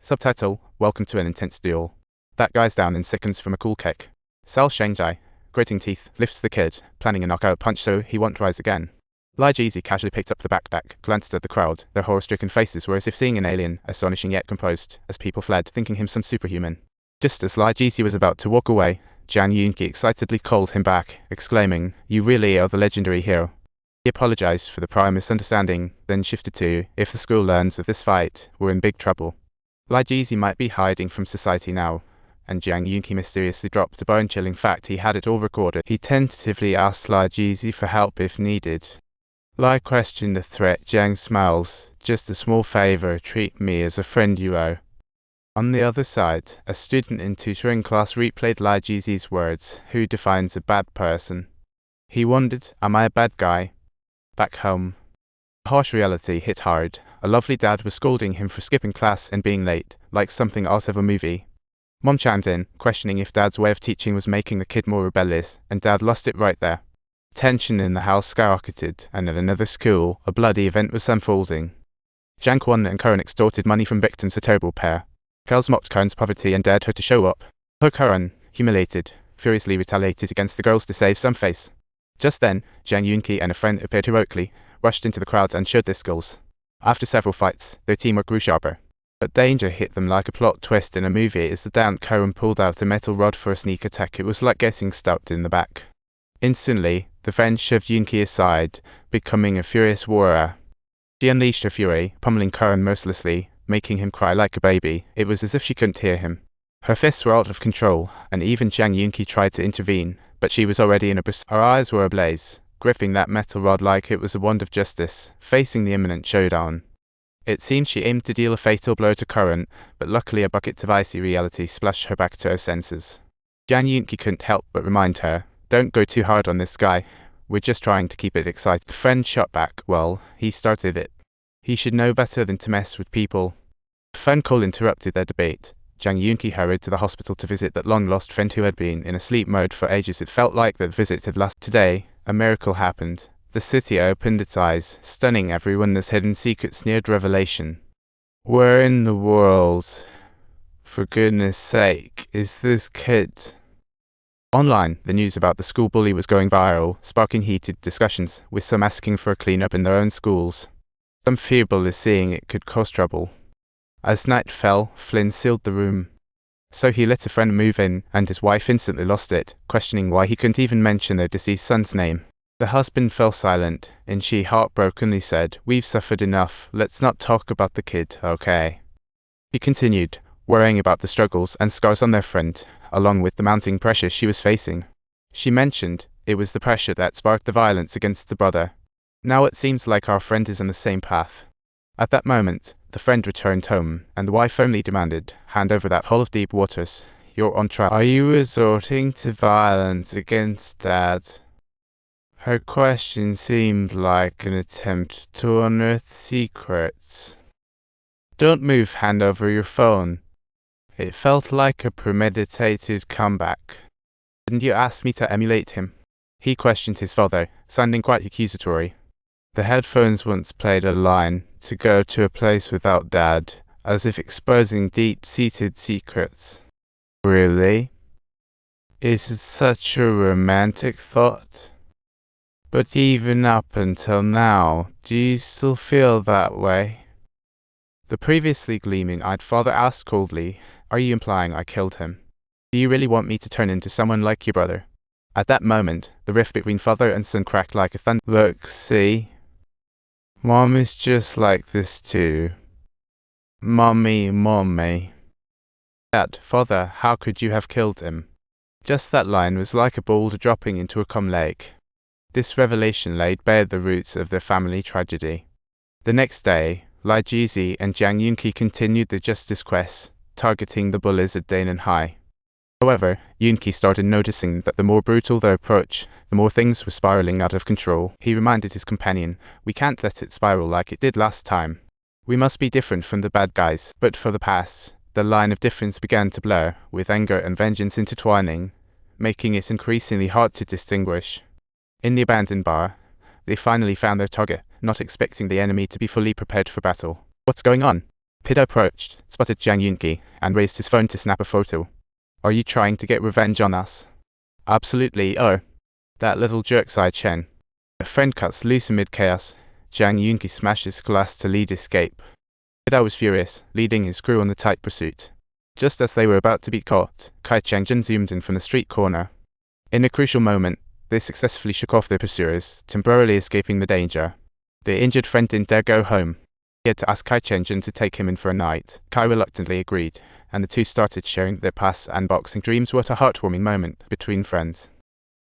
Subtitle: Welcome to an intense duel. That guy's down in seconds from a cool kick. Sal Shangjai, grating teeth, lifts the kid, planning a knockout punch so he won't rise again. Lai Jeezy casually picked up the backpack, glanced at the crowd. Their horror-stricken faces were as if seeing an alien, astonishing yet composed, as people fled, thinking him some superhuman. Just as Lai Jeezy was about to walk away, Jang Yoonki excitedly called him back, exclaiming, "You really are the legendary hero." He apologized for the prior misunderstanding, then shifted to, if the school learns of this fight, we're in big trouble. Lai Jeezy might be hiding from society now, and Jang Yoonki mysteriously dropped a bone-chilling fact he had it all recorded. He tentatively asked Lai Jeezy for help if needed. Lai questioned the threat. Jang smiles, "Just a small favor, treat me as a friend you owe." On the other side, a student in tutoring class replayed Lai Jeezy's words, "Who defines a bad person?" He wondered, am I a bad guy? Back home, the harsh reality hit hard. A lovely dad was scolding him for skipping class and being late, like something out of a movie. Mom chimed in, questioning if Dad's way of teaching was making the kid more rebellious, and Dad lost it right there. Tension in the house skyrocketed, and at another school, a bloody event was unfolding. Jang Kwon and Karan extorted money from victims, a terrible pair. Girls mocked Karan's poverty and dared her to show up. Ho Karan, humiliated, furiously retaliated against the girls to save some face. Just then, Jang Yoonki and a friend appeared heroically, rushed into the crowd and showed their skills. After several fights, their teamwork grew sharper. But danger hit them like a plot twist in a movie as the downed Karan pulled out a metal rod for a sneak attack. It was like getting stabbed in the back. Instantly, the friend shoved Yoonki aside, becoming a furious warrior. She unleashed her fury, pummeling Karan mercilessly, making him cry like a baby. It was as if she couldn't hear him. Her fists were out of control, and even Jang Yoonki tried to intervene, but she was already in a burst. Her eyes were ablaze, gripping that metal rod like it was a wand of justice, facing the imminent showdown. It seemed she aimed to deal a fatal blow to Karan, but luckily a bucket of icy reality splashed her back to her senses. Jang Yoonki couldn't help but remind her, "Don't go too hard on this guy. We're just trying to keep it exciting." The friend shot back, "Well, he started it. He should know better than to mess with people." A phone call interrupted their debate. Jang Yoonki hurried to the hospital to visit that long-lost friend who had been in a sleep mode for ages. It felt like that visit had lasted. Today, a miracle happened. The city opened its eyes, stunning everyone. This hidden secret sneered revelation. "Where in the world, for goodness sake, is this kid?" Online, the news about the school bully was going viral, sparking heated discussions, with some asking for a clean-up in their own schools. Some fearful of seeing it could cause trouble. As night fell, Flynn sealed the room. So he let a friend move in, and his wife instantly lost it, questioning why he couldn't even mention their deceased son's name. The husband fell silent, and she heartbrokenly said, "We've suffered enough, let's not talk about the kid, okay?" She continued, worrying about the struggles and scars on their friend, along with the mounting pressure she was facing. She mentioned, it was the pressure that sparked the violence against the brother. "Now it seems like our friend is on the same path." At that moment, the friend returned home, and the wife firmly demanded, "Hand over that hull of deep waters. You're on trial." "Are you resorting to violence against Dad?" Her question seemed like an attempt to unearth secrets. "Don't move, hand over your phone." It felt like a premeditated comeback. "Didn't you ask me to emulate him?" He questioned his father, sounding quite accusatory. The headphones once played a line, "To go to a place without Dad," as if exposing deep-seated secrets. Really? Is it such a romantic thought? But even up until now, do you still feel that way? The previously gleaming-eyed father asked coldly, "Are you implying I killed him? Do you really want me to turn into someone like your brother?" At that moment, the rift between father and son cracked like a thunder. "Look, see? Mom is just like this too. Mommy. Dad, father, how could you have killed him?" Just that line was like a boulder dropping into a calm lake. This revelation laid bare the roots of their family tragedy. The next day, Lai Jeezy and Jang Yoonki continued their justice quest, targeting the bullies at Daenan High. However, Yoonki started noticing that the more brutal their approach, the more things were spiraling out of control. He reminded his companion, "We can't let it spiral like it did last time. We must be different from the bad guys." But for the past, the line of difference began to blur, with anger and vengeance intertwining, making it increasingly hard to distinguish. In the abandoned bar, they finally found their target, not expecting the enemy to be fully prepared for battle. "What's going on?" Pido approached, spotted Jiang Yunqi, and raised his phone to snap a photo. Are you trying to get revenge on us? Absolutely, oh. That little jerk, sighed Chen. A friend cuts loose amid chaos. Jiang Yunqi smashes glass to lead escape. Pido was furious, leading his crew on the tight pursuit. Just as they were about to be caught, Kai Chengzhen zoomed in from the street corner. In a crucial moment, they successfully shook off their pursuers, temporarily escaping the danger. Their injured friend didn't dare go home. He had to ask Kai Chengzhen to take him in for a night. Kai reluctantly agreed, and the two started sharing their past and boxing dreams. What a heartwarming moment between friends.